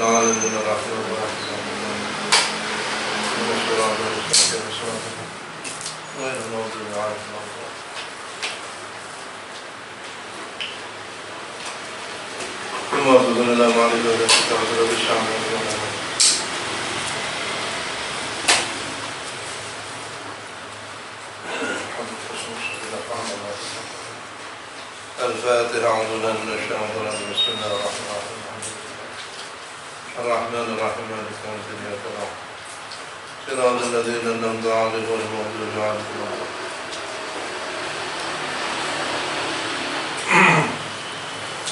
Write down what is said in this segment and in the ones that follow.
العالمين الرحمن الرحيم من الصراط المستقيم صراط غير المغضوب عليهم ولا الضالين. ثم أصدقنا إلى معرفة الكتاب رب اشرح لي صدري الفاتحة. أعوذ بالله من الشيطان الرجيم. بسم الله الرحمن الرحيم. الرحمن الرحيم مالك يوم الدين إياك نعبد صراط الذين أنعمت عليهم غير المغضوب عليهم ولا الضالين.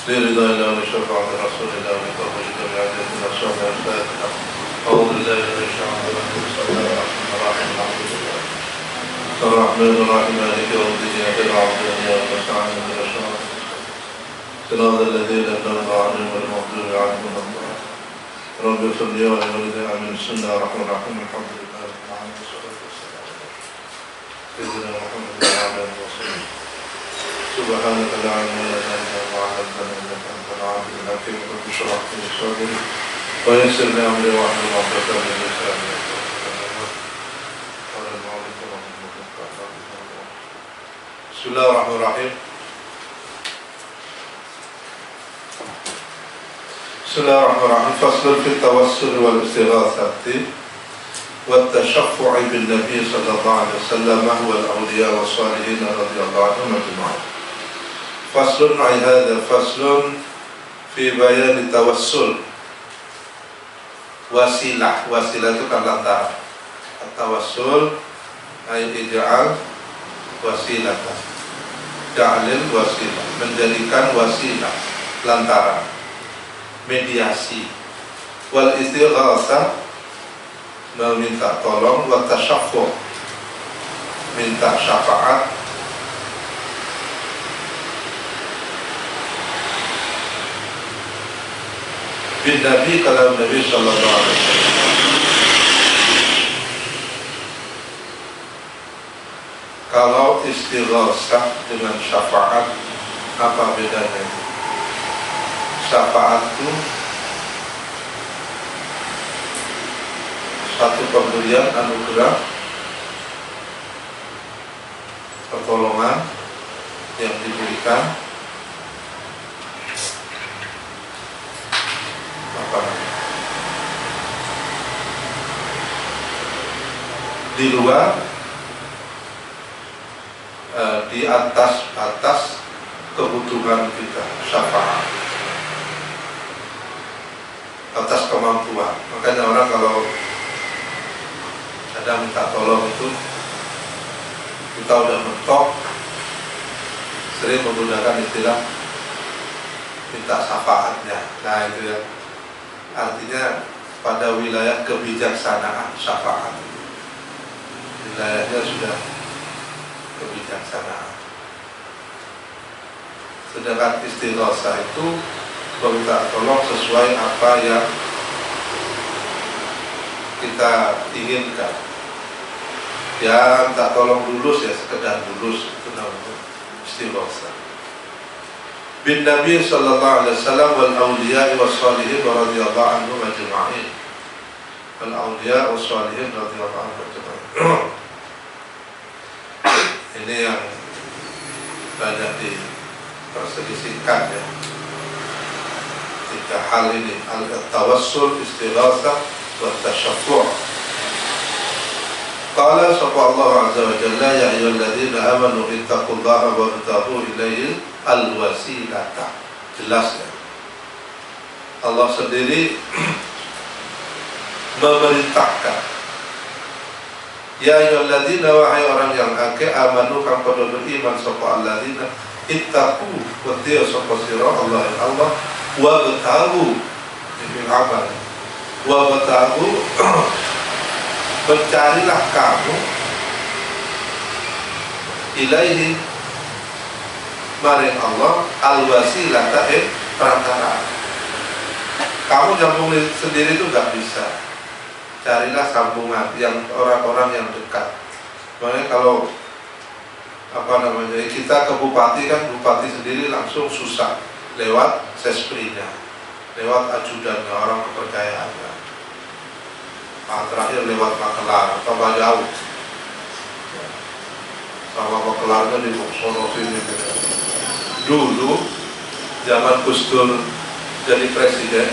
لرضا الله ولشفاعة رسول الله ولتوبة جميع الذين أشركوا. الفاتحة. أعوذ بالله من الشيطان الرجيم. بسم الله الرحمن الرحيم. الحمد لله الرحمن الرحيم مالك يوم الدين إياك نعبد وإياك نستعين اهدنا الصراط صراط الذين أنعمت عليهم غير المغضوب عليهم ولا الضالين. رب اغفر لي ولوالدي. آمين. بسم الله الرحمن الرحيم. الحمد لله رب العالمين والصلاة والسلام على سيدنا محمد وعلى آله وصحبه. سبحانك لا علم لنا إلا ما علمتنا إنك أنت العليم الحكيم. رب اشرح لي صدري ويسر لي أمري واحلل عقدة من لساني يفقهوا قولي. قال المؤلف رحمه الله. بسم الله الرحمن الرحيم. Bismillahirrahmanirrahim. Faslun fi tawassul wal istighatsati wa tashaffu'i bin Nabi sallallahu alaihi wasallam wal awliya was salihin radhiyallahu anhum ajma'in. Faslun ay hadha faslun fi bayan tawassul. Wasilah itu kan lantaran. Tawassul ay ij'al wasilatan. Ja'alil wasilah, menjadikan wasilah, lantaran, mediasi. Wal istighatsah, meminta tolong. Wa tasyaffu', minta syafaat. Bin Nabi, kalau Nabi sallallahu alaihi wasallam. Kalau istighatsah dengan syafaat, apa bedanya? Syafaat itu satu pemberian anugerah, pertolongan yang diberikan di luar, di atas kebutuhan kita, syafaat atas kemampuan. Makanya orang kalau ada minta tolong itu, kita udah mentok, sering menggunakan istilah minta syafaatnya. Nah itu ya, artinya pada wilayah kebijaksanaan syafaat, wilayahnya sudah kebijaksanaan. Sedangkan istighatsah itu meminta tolong sesuai apa yang kita inginkan. Ya minta tolong lulus, ya sekedar lulus, itu namanya istighatsah. Bin Nabi sallallahu alaihi wasallam wal awliya was salihin radhiyallahu anhum ajma'in. Wal awliya was salihin radhiyallahu anhum ajma'in. Ini yang banyak diperselisihkan ya. Tiga hal ini, al-tawassul, istighatsah, wa tasyaffu'. Qala subhanahu azza wa jalla, ya ayyuhalladzina amanu ittaqullaha wabtaghu ilaihi al-wasilata. Jelas ya, Allah sendiri memerintahkan, ya ayyuhalladzina, wahai orang yang akeh, amanu kang padha beriman sapa alladzina ittaqu wa tiya sapa sira Allah wa batahu bil amal. Wa batahu, mencarilah kamu, ilaihi, maring Allah, al-wasilata, perantara. Kamu nyambung sendiri itu gak bisa. Carilah sambungan yang orang-orang yang dekat. Makanya kalau kita ke bupati kan, bupati sendiri langsung susah lewat sesprinya. lewat ajudannya, orang kepercayaannya. Terakhir lewat makelar, tambah jauh. Sama makelarnya di Boksoro sini. Dulu zaman Gus Dur jadi presiden,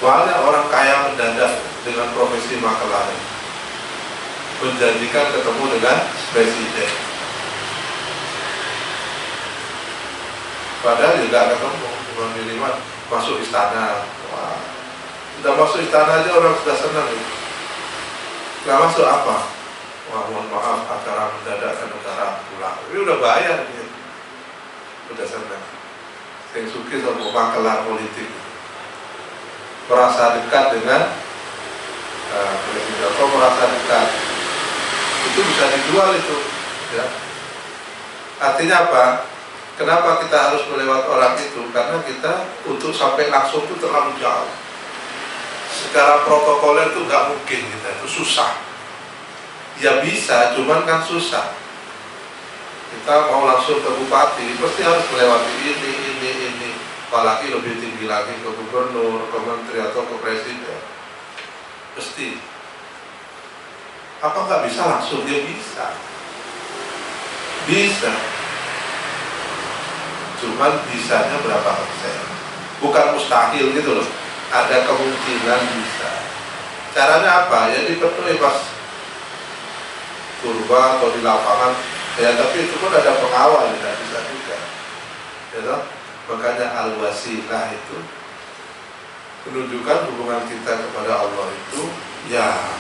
banyak orang kaya mendadak dengan profesi makelar, menjanjikan ketemu dengan presiden. Padahal juga ketemu, cuma minimal masuk istana. Wah, sudah masuk istana aja orang sudah senang. Nggak masuk apa? Wah, mohon maaf, acara mendadak ke negara pulang. Ini udah bayar gitu. Udah senang. Yang suki sama makelar politik, merasa dekat dengan presiden atau merasa dekat, itu bisa dijual itu, ya. Artinya apa? Kenapa kita harus melewati orang itu? Karena kita untuk sampai langsung itu terlalu jauh. Secara protokoler itu nggak mungkin, kita itu susah. Ya bisa, cuman kan susah. Kita mau langsung ke bupati, pasti harus melewati ini. Apalagi lebih tinggi lagi ke gubernur, ke menteri atau ke presiden. Pasti. Apa nggak bisa langsung? Dia bisa. Bisa. Cuman bisanya berapa persen? Bukan mustahil gitu loh. Ada kemungkinan bisa. Caranya apa? Ya dipenuhi pas kurba atau di lapangan. Ya tapi itu pun ada pengawal, tidak bisa juga. Ya, makanya al-wasilah itu menunjukkan hubungan kita kepada Allah itu, ya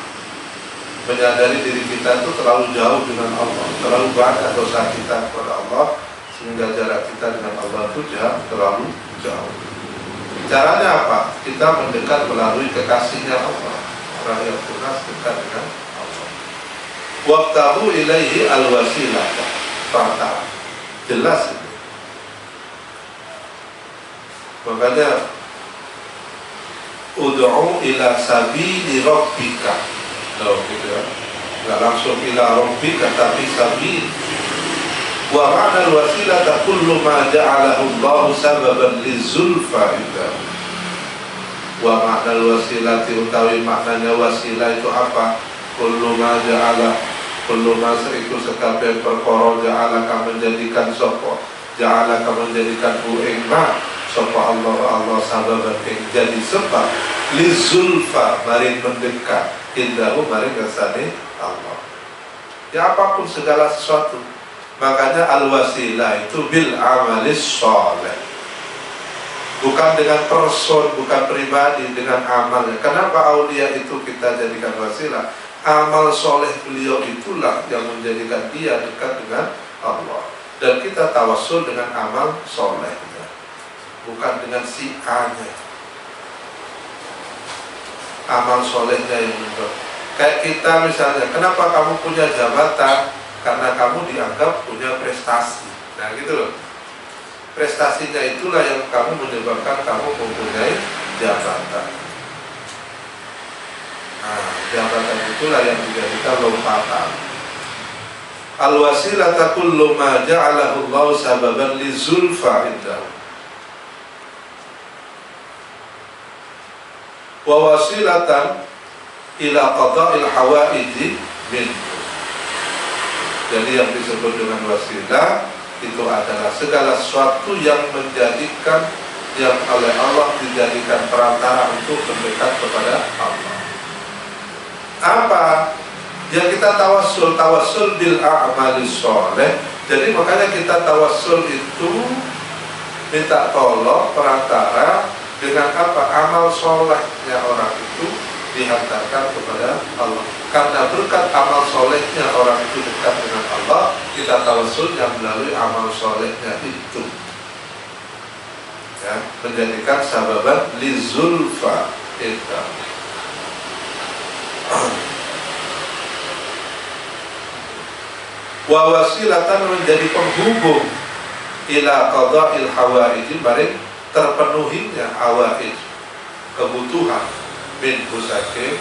menyadari diri kita itu terlalu jauh dengan Allah, terlalu banyak dosa kita kepada Allah, sehingga jarak kita dengan Allah itu terlalu jauh. Caranya apa? Kita mendekat melalui kekasihnya Allah. Orang yang tunas dekat dengan Allah. Wabtahu ilaihi al-wasilah. Pertama, jelas itu. Makanya ud'u ila sabili rabbika. Loh, gitu ya. Nggak langsung ila rabbika, tapi sabil. Wa ma'na al-wasilah kullu ma ja'alahu Allah sababan lizulfa itu. Wa ma'na al-wasilah utawi maknanya wasilah itu apa? Kullu ma ja'ala, kullu ma itu sekabeh perkara ja'ala ka menjadikan sapa, ja'ala ka menjadikan ing ma sapa Allah sababan ing jadi sebab lizulfa maring mendekat indahu maring kersane Allah. Ya apapun segala sesuatu. Makanya al-wasilah itu bil amalis sholeh, bukan dengan person, bukan pribadi, dengan amalnya. Kenapa aulia itu kita jadikan wasilah? Amal soleh beliau itulah yang menjadikan dia dekat dengan Allah. Dan kita tawassul dengan amal solehnya, bukan dengan si A-nya. Amal solehnya yang menjadikan. Kayak kita misalnya, kenapa kamu punya jabatan? Karena kamu dianggap punya prestasi. Nah gitu loh. Prestasinya itulah yang kamu menyebabkan kamu mempunyai jabatan. Nah, jabatan itulah yang dijadikan lompatan. Al-wasilah kullu ma ja'alahu Allah sababan li zulfa indahu. Wa wasilatan ila qada'il hawaiji minhu. Jadi yang disebut dengan wasilah itu adalah segala sesuatu yang menjadikan, yang oleh Allah dijadikan perantara untuk mendekat kepada Allah. Apa? Ya kita tawassul bil a'malis sholeh. Jadi makanya kita tawassul itu minta tolong perantara dengan apa? Amal solehnya orang itu dihantarkan kepada Allah. Karena berkat amal solehnya orang itu dekat dengan Allah, kita tawassul yang melalui amal solehnya itu, ya, menjadikan sababan lizulfa itu. Wa wasilatan menjadi penghubung ila qada'il hawaij, maring terpenuhinya hawaij, kebutuhan min busake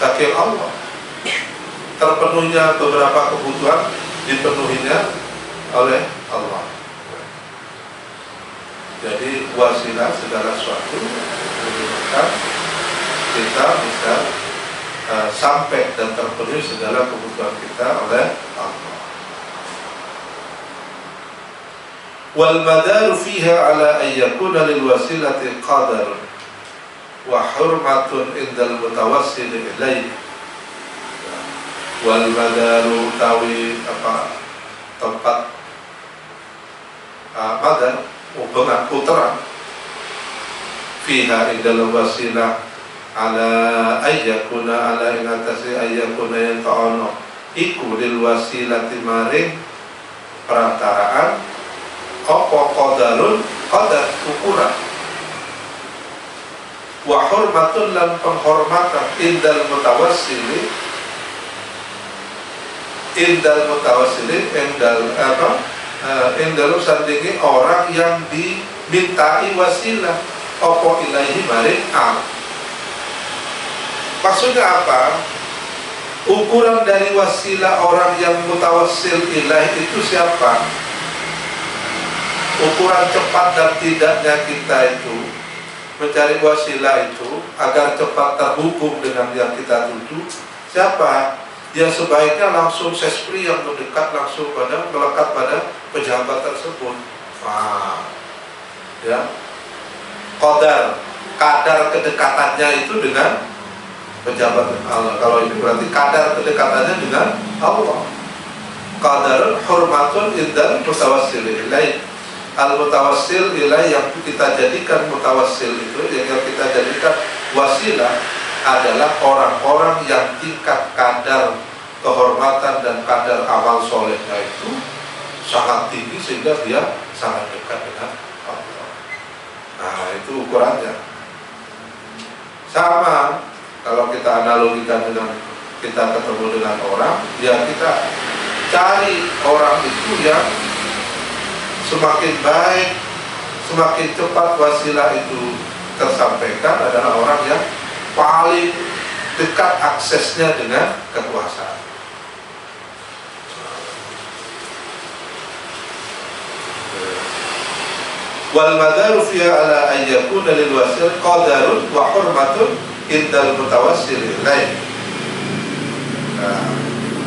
saking Allah. Terpenuhnya beberapa kebutuhan dipenuhinya oleh Allah. Jadi wasilah segala sesuatu menyebabkan kita bisa sampai dan terpenuhi segala kebutuhan kita oleh Allah. Wal madaru fiha ala an yakuna lil wasilati qadarun wa hurmatun indal mutawassil ilaih. Wal madaru tawi tempat madar putaran fiha indal wasilah ala ayyakuna ala ingatasi ayyakuna yang ta'ana iku lil wasilati maring perantaraan apa qadarun qadar ukuran wa hurmatun lan penghormatan indal mutawassili indal sandingi orang yang dimintai wasilah apa ilaihi maring maksudnya apa? Ukuran dari wasilah orang yang mutawassil ilaih itu siapa? Ukuran cepat dan tidaknya kita itu mencari wasilah itu agar cepat terhubung dengan yang kita tuju. Siapa? Ya sebaiknya langsung sespri yang mendekat langsung melekat pada pejabat tersebut. Ya, kadar kedekatannya itu dengan pejabat Allah. Kalau ini berarti kadar kedekatannya dengan Allah. Qadarun hurmatun indal mutawassil ilaih. Al mutawassil ilaih yang kita jadikan mutawassil itu, yang kita jadikan wasilah adalah orang-orang yang tingkat kadar kehormatan dan kadar amal solehnya itu sangat tinggi sehingga dia sangat dekat dengan Allah. Nah, itu ukurannya. Sama kalau kita analogikan dengan kita ketemu dengan orang, ya kita cari orang itu yang semakin baik, semakin cepat wasilah itu tersampaikan adalah orang yang paling dekat aksesnya dengan kekuasaan. Wal madaru fiha ala an yakuna lil wasil qadarun wa hurmatun indal mutawassil ilaih.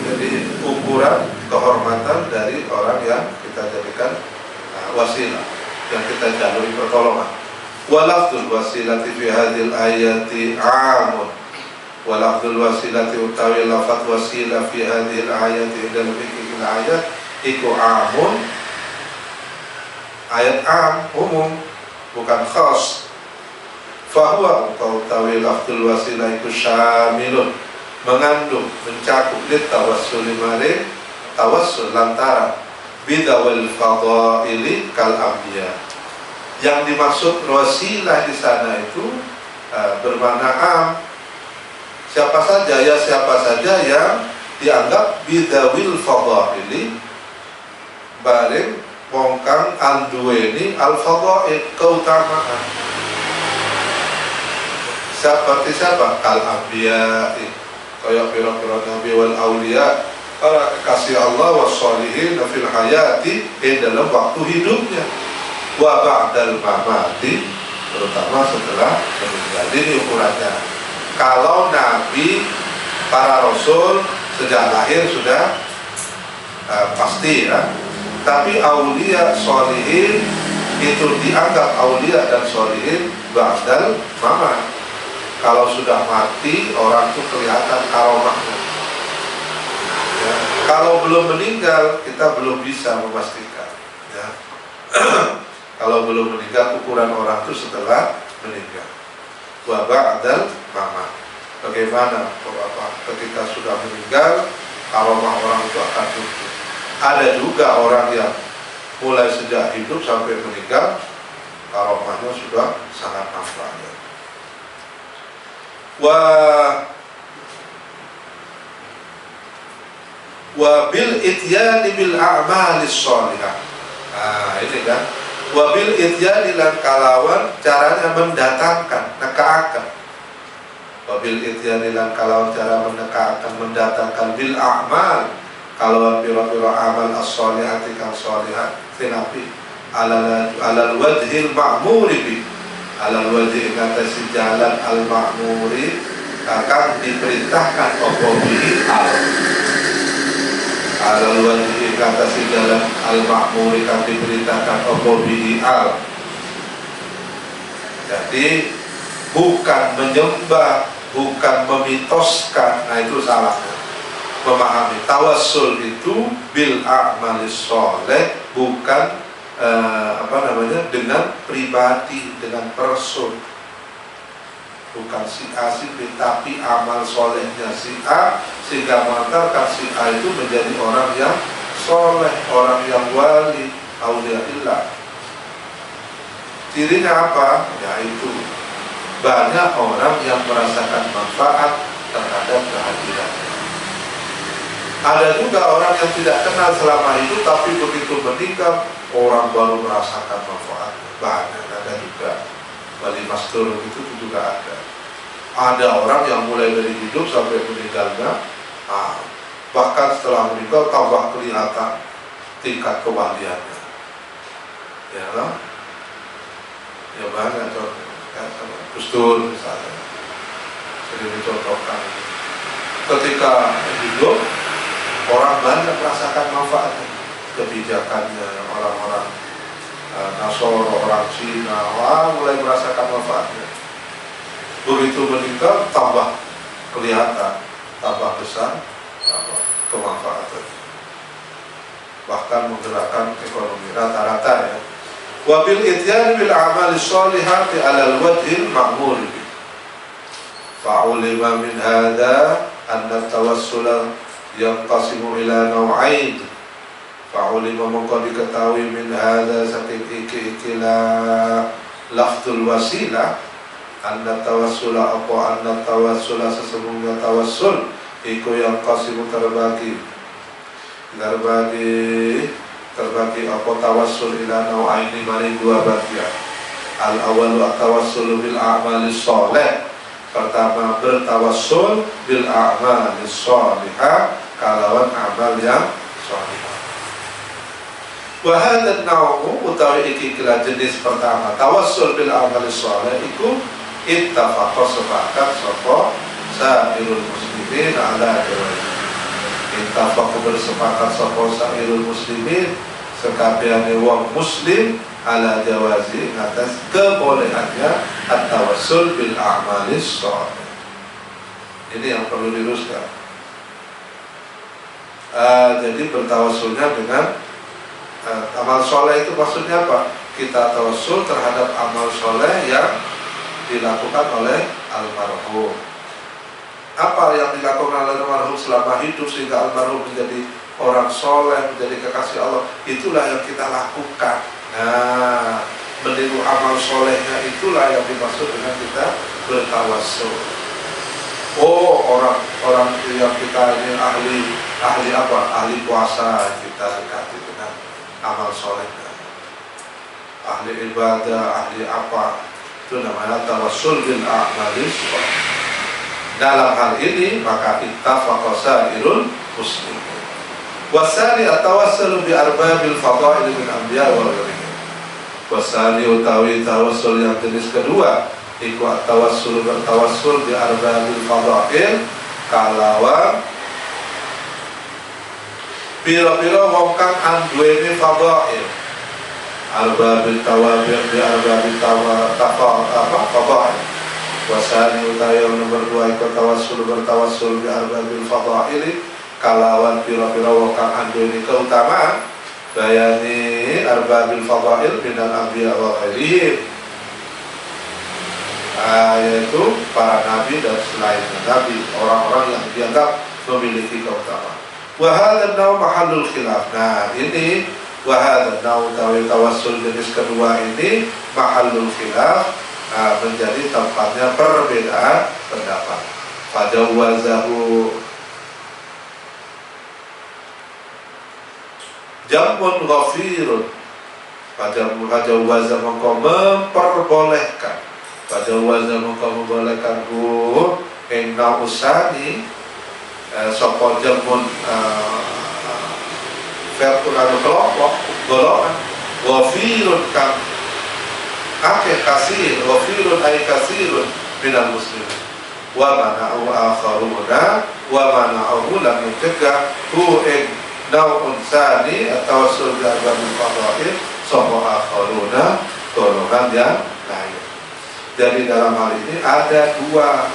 Jadi ukuran kehormatan dari orang yang kita jadikan wasilah, yang kita jaluri pertolongan. Walafdul wasilati fi hadhil ayati amun. Walafdul wasilati utawi lafaz wasilah fi hadhil ayati dalam fikih ayat iku amun. Ayat am umum, bukan khas. Fahuwa utawi lafzul wasilah iku syamilun, mengandung, mencakup lit tawassul maring tawassul lantaran bidawil fadaili kal anbiya. Yang dimaksud wasilah di sana itu bermakna am. Siapa saja yang dianggap bidawil fadaili bareng mongkang anduweni al-fadha'il keutamaan. Seperti siapa? Kal-anbiya'i, kayak pira-pira nabi wal awliya, para kasih Allah wassalihin fil hayati, dalam waktu hidupnya, wa ba'dal mamati, terutama setelah meninggal. Ini ukurannya. Kalau nabi, para rasul sejak lahir sudah pasti ya. Tapi aulia sholihin itu dianggap aulia dan sholihin ba'dal mamat. Kalau sudah mati orang itu kelihatan karomahnya ya. Kalau belum meninggal kita belum bisa memastikan ya. Kalau belum meninggal ukuran orang itu setelah meninggal. Wa ba'dal mamat. Bagaimana ketika sudah meninggal karomah orang itu akan tutup. Ada juga orang yang mulai sejak hidup sampai meninggal karomahnya sudah sangat nampak. Wa bil ityani bil a'malis sholihah. Ini kan. Wa bil ityani lan kalawan caranya mendatangkan, nekaaken. Wa bil ityani lan kalawan cara mendatangkan bil a'mal kalau pira-pira amal as-sholihati kang sholihat tinapi alal wajhil ma'muri bi alal wajhi ngatasi jalan al-ma'muri akan diperintahkan apa bihi alal wajhi ngatasi jalan al-ma'muri akan diperintahkan apa bihi jadi bukan menyembah, bukan memitoskan. Nah itu salah memahami. Tawassul itu bil a'malis sholeh, bukan dengan pribadi, dengan person. Bukan si A si B, tapi amal solehnya si A, sehingga mengantarkan si A itu menjadi orang yang soleh, orang yang wali, auliyaillah. Cirinya apa? Yaitu banyak orang yang merasakan manfaat terhadap kehadirannya. Ada juga orang yang tidak kenal selama itu, tapi begitu meninggal orang baru merasakan manfaatnya. Banyak ada juga. Wali Mastur itu juga ada. Ada orang yang mulai dari hidup sampai meninggalnya, bahkan setelah meninggal tambah kelihatan tingkat kewaliannya. Ya lah. Ya banyak contoh, Gus Dur misalnya, sering dicontohkan. Ketika hidup, orang banyak merasakan manfaatnya, kebijakannya, orang-orang Nasoro, orang Cina, mulai merasakan manfaatnya. Begitu meninggal, tambah kelihatan, tambah besar, tambah kemanfaatan. Bahkan menggerakkan ekonomi rata-rata ya. Wabil ityan bil a'mal sholihati 'ala al-wajhil ma'mur. Fa'ulima min hadha anna tawassul yanqasimu ila naw'ain. Fa'ulima mongko diketahui min hadha saking iki-ikila lafzul wasilah anna tawassula apa anna tawassula sesungguhnya tawassul iku yanqasimu terbagi apa tawassul ila nau'aini maring dua bagian. Al-awwalu at-tawassul bil a'malis sholeh. Pertama bertawassul bil a'malis sholihah, kalawan amal yang sholihah. Wa hadha an-naw'u utawi iki kira jenis pertama tawassul bil a'malis sholeh iku ittafaqa sepakat sapa sairul muslimin ala jawaz. Ittafaqu bersepakat sapa sairul muslimin sekabehane wong muslim ala jawazi atas kebolehannya at-tawassul bil a'malis sholih. Ini yang perlu diluruskan. Jadi bertawassulnya dengan amal soleh itu maksudnya apa? Kita tawassul terhadap amal soleh yang dilakukan oleh almarhum. Apa yang dilakukan oleh almarhum selama hidup sehingga almarhum menjadi orang soleh, menjadi kekasih Allah, itulah yang kita lakukan. Nah, meniru amal solehnya itulah yang dimaksud dengan kita bertawassul. Oh, orang yang kita ini ahli apa? Ahli puasa, kita dekati dengan amal solehnya. Ahli ibadah, ahli apa? Itu namanya tawassul bil a'malis sholih. Dalam hal ini maka ittafaqa sairul muslimin. Wasani at-tawassul bi arbabil fadail min anbiya wa ghairihim. Wasani utawi tawassul yang jenis kedua iku at-tawassul bertawassul bi arbabil fadail, kalawan pira-pira wong kang anduweni fadail. Arbabil tawabil bi arbabil fadail. Wasani utawi yang nomor 2 iku tawassul bertawassul bi arbabil fadaili, kalawan pira-pira wong kang anduweni keutamaan bayani arbabil fadail minal anbiya wa ghairihim, yaitu para nabi dan selain nabi, orang-orang yang dianggap memiliki keutamaan. Wa hadza naw mahallul khilaf. Nah, ini wa hadza naw tawassul jenis kedua ini mahallul khilaf, menjadi tempatnya perbedaan pendapat. Fajawazahu jamun ghafirun. Fajawaza mongko memperbolehkan. Fajawaza mongko membolehkan inna usani sapa jamun vertikal kelompok golongan wafirun kan akeh kasir wafirun ay kasirun minal muslimin wa mana'u akharuna wa mana'u lam mencegah ing naun sani atau surga babil fadail sopo akharuna golongan yang lain. Jadi dalam hal ini ada dua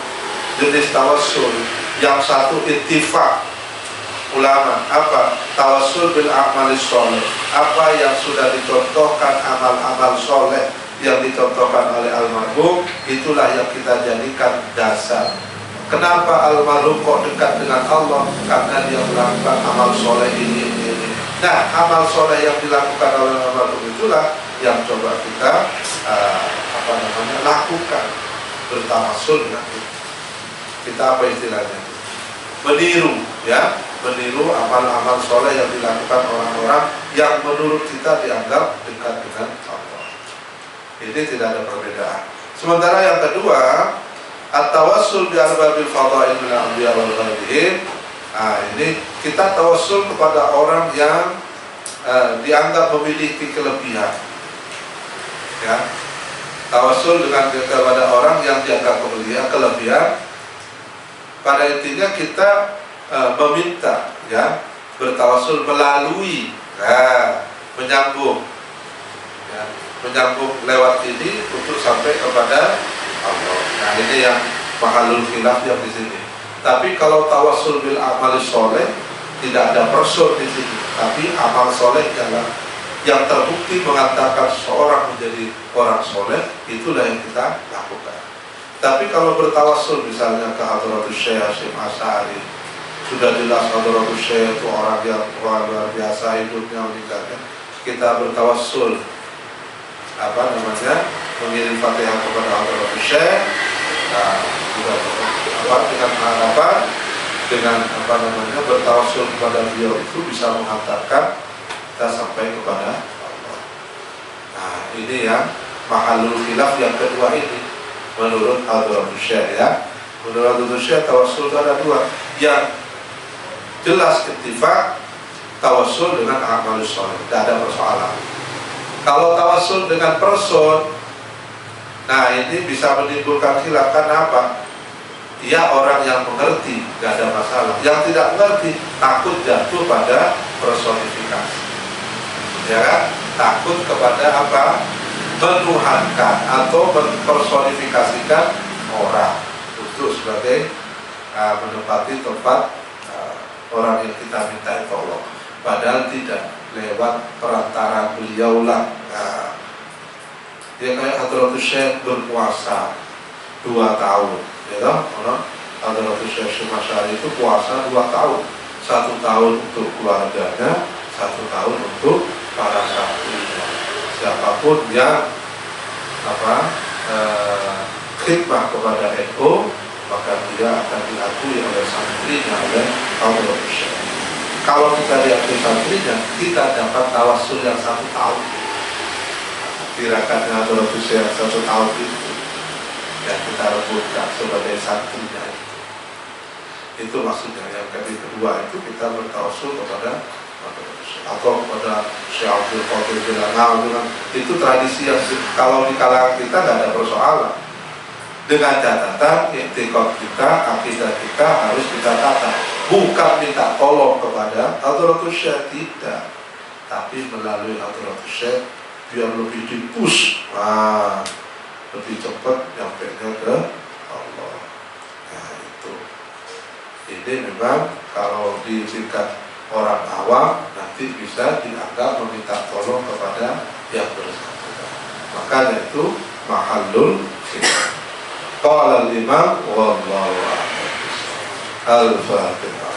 jenis tawassul. Yang satu ittifaq ulama, apa? Tawassul bil a'malis sholeh, apa yang sudah dicontohkan amal-amal soleh yang dicontohkan oleh almarhum, itulah yang kita jadikan dasar. Kenapa almarhum kok dekat dengan Allah? Karena dia melakukan amal soleh ini. Nah, amal soleh yang dilakukan oleh almarhum itulah yang coba kita lakukan, bertawassul dengan kita apa istilahnya? Meniru, ya, meniru amal-amal soleh yang dilakukan orang-orang yang menurut kita dianggap dekat dengan Allah. Ini tidak ada perbedaan. Sementara yang kedua, at-tawassul bi arbabil fadail min al-anbiya wal ghairihim. Ini kita tawassul kepada orang yang dianggap memiliki kelebihan. Ya. Tawassul dengan kepada orang yang dianggap kelebihan. Pada intinya kita meminta, ya, bertawassul melalui, menyambung, ya, menyambung lewat ini untuk sampai kepada Allah. Nah, ini yang mahalul khilaf yang di sini. Tapi kalau tawassul bil amalis soleh tidak ada person di sini, tapi amal soleh yang terbukti mengatakan seorang menjadi orang soleh, itulah yang kita lakukan. Tapi kalau bertawassul misalnya ke Hadratus Syekh Hasyim Asy'ari, sudah jelas Hadratus Syekh itu orang yang luar biasa hidupnya, meninggalnya, kita bertawassul mengirim Fatihah kepada Hadratus Syekh, dengan harapan dengan bertawassul kepada beliau itu bisa menghantarkan kita sampai kepada Allah. Nah, ini yang mahalul khilaf yang kedua ini menurut Hadratus Syekh, ya. Menurut Hadratus Syekh tawassul ada dua, yang jelas ittifaq tawassul dengan amalus sholeh, tidak ada persoalan. Kalau tawassul dengan person, nah ini bisa menimbulkan khilaf. Kenapa? Dia orang yang mengerti, tidak ada masalah. Yang tidak mengerti takut jatuh pada personifikasi, ya kan? Takut kepada apa? Menuhankan atau mempersonifikasikan orang untuk sebagai menempati tempat orang yang kita minta tolong, padahal tidak, lewat perantara beliau lah. Dia kayak Hadratus Syekh berpuasa 2 tahun, ya toh? Hadratus Syekh Hasyim Asy'ari itu puasa 2 tahun, 1 tahun untuk keluarganya, 1 tahun untuk para santrinya. Siapapun yang khidmah kepada NU, maka dia akan diakui oleh santrinya, oleh Hadratus Syekh. Kalau kita diakui santrinya, kita dapat tawassul yang 1 tahun. Tirakatnya Hadratus Syekh 1 tahun itu yang kita rebutkan sebagai santrinya. Itu maksudnya. Yang kedua itu kita bertawassul kepada atau kepada Syekh Abdul Qadir Jilani. Itu tradisi yang kalau di kalangan kita tidak ada persoalan. Dengan catatan i'tiqad kita, akidah kita harus kita tata. Bukan minta tolong kepada Hadratus Syekh, tidak, tapi melalui Hadratus Syekh biar lebih dipush, lebih cepat nyampainya ke Allah. Nah itu. Ini memang kalau di tingkat orang awam nanti bisa dianggap meminta tolong kepada yang bersangkutan. Makanya itu mahallul khilaf. Qala al-imam wallahu a'lam. Al-Fatihah.